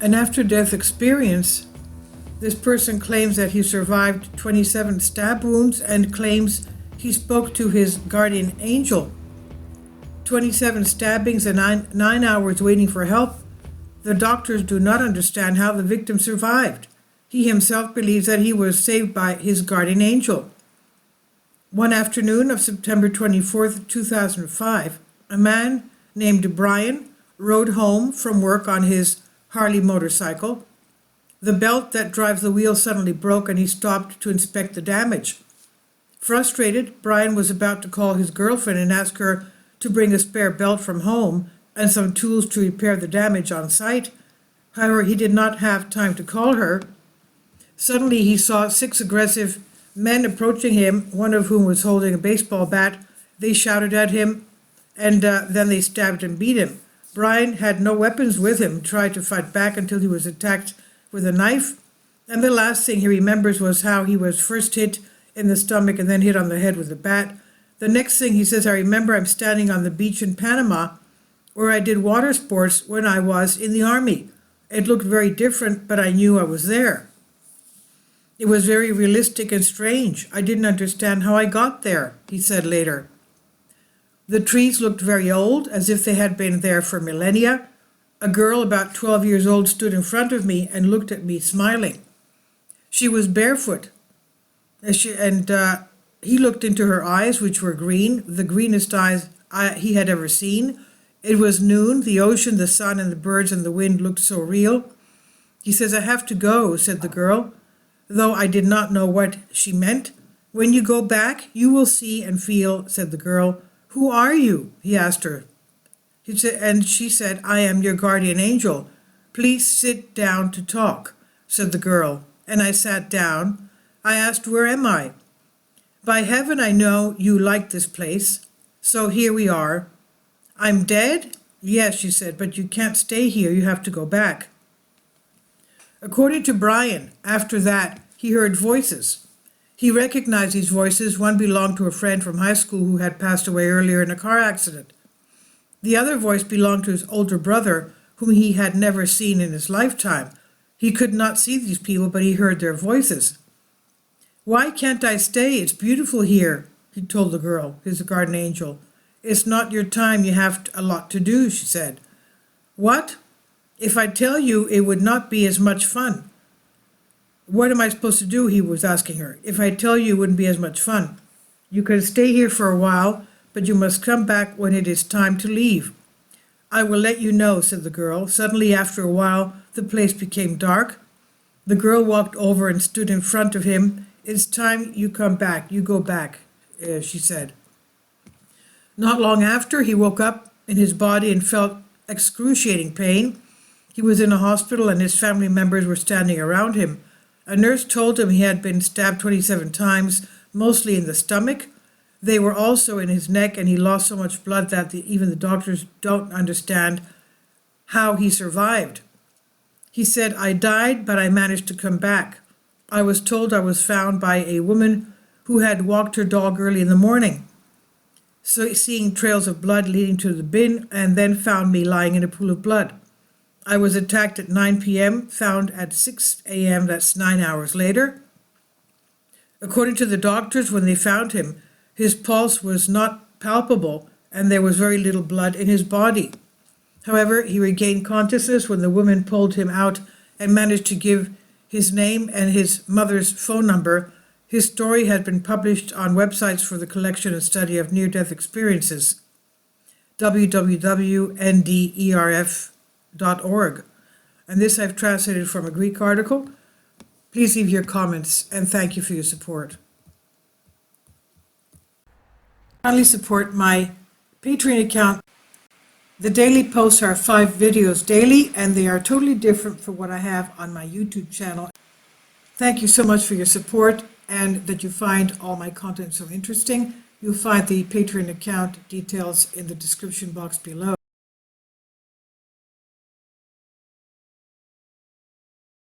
An after-death experience. This person claims that he survived 27 stab wounds and claims he spoke to his guardian angel. 27 stabbings and 9 hours waiting for help. The doctors do not understand how the victim survived. He himself believes that he was saved by his guardian angel. One afternoon of September 24th, 2005, a man named Brian rode home from work on his Harley motorcycle. The belt that drives the wheel suddenly broke and he stopped to inspect the damage. Frustrated, Brian was about to call his girlfriend and ask her to bring a spare belt from home and some tools to repair the damage on site. However, he did not have time to call her. Suddenly, he saw 6 aggressive men approaching him, one of whom was holding a baseball bat. They shouted at him, and then they stabbed and beat him. Brian had no weapons with him, tried to fight back until he was attacked with a knife, and the last thing he remembers was how he was first hit in the stomach and then hit on the head with a bat. The next thing he says, I remember I'm standing on the beach in Panama where I did water sports when I was in the army. It looked very different, but I knew I was there. It was very realistic and strange. I didn't understand how I got there, he said later. The trees looked very old, as if they had been there for millennia. A girl about 12 years old stood in front of me and looked at me smiling. She was barefoot, and he looked into her eyes, which were green, the greenest eyes he had ever seen. It was noon. The ocean, the sun, and the birds and the wind looked so real. He says, I have to go, said the girl, though I did not know what she meant. When you go back, you will see and feel, said the girl. Who are you? He asked her. And she said, I am your guardian angel. Please sit down to talk, said the girl. And I sat down. I asked, where am I? By heaven, I know you like this place. So here we are. I'm dead? Yes, she said, but you can't stay here. You have to go back. According to Brian, after that, he heard voices. He recognized these voices. One belonged to a friend from high school who had passed away earlier in a car accident. The other voice belonged to his older brother, whom he had never seen in his lifetime. He could not see these people, but he heard their voices. Why can't I stay? It's beautiful here, he told the girl, his guardian angel. It's not your time. You have a lot to do, she said. What? If I tell you, it would not be as much fun. What am I supposed to do? He was asking her. If I tell you, it wouldn't be as much fun. You can stay here for a while, but you must come back when it is time to leave. I will let you know, said the girl. Suddenly, after a while, the place became dark. The girl walked over and stood in front of him. It's time you come back. You go back, she said. Not long after, he woke up in his body and felt excruciating pain. He was in a hospital and his family members were standing around him. A nurse told him he had been stabbed 27 times, mostly in the stomach. They were also in his neck, and he lost so much blood that even the doctors don't understand how he survived. He said, I died, but I managed to come back. I was told I was found by a woman who had walked her dog early in the morning, so seeing trails of blood leading to the bin, and then found me lying in a pool of blood. I was attacked at 9 p.m., found at 6 a.m., that's 9 hours later. According to the doctors, when they found him, his pulse was not palpable and there was very little blood in his body. However, he regained consciousness when the woman pulled him out and managed to give his name and his mother's phone number. His story had been published on websites for the collection and study of near-death experiences, www.nderf.org. And this I've translated from a Greek article. Please leave your comments and thank you for your support. Kindly support my Patreon account. The daily posts are 5 videos daily, and they are totally different from what I have on my YouTube channel. Thank you so much for your support and that you find all my content so interesting. You'll find the Patreon account details in the description box below.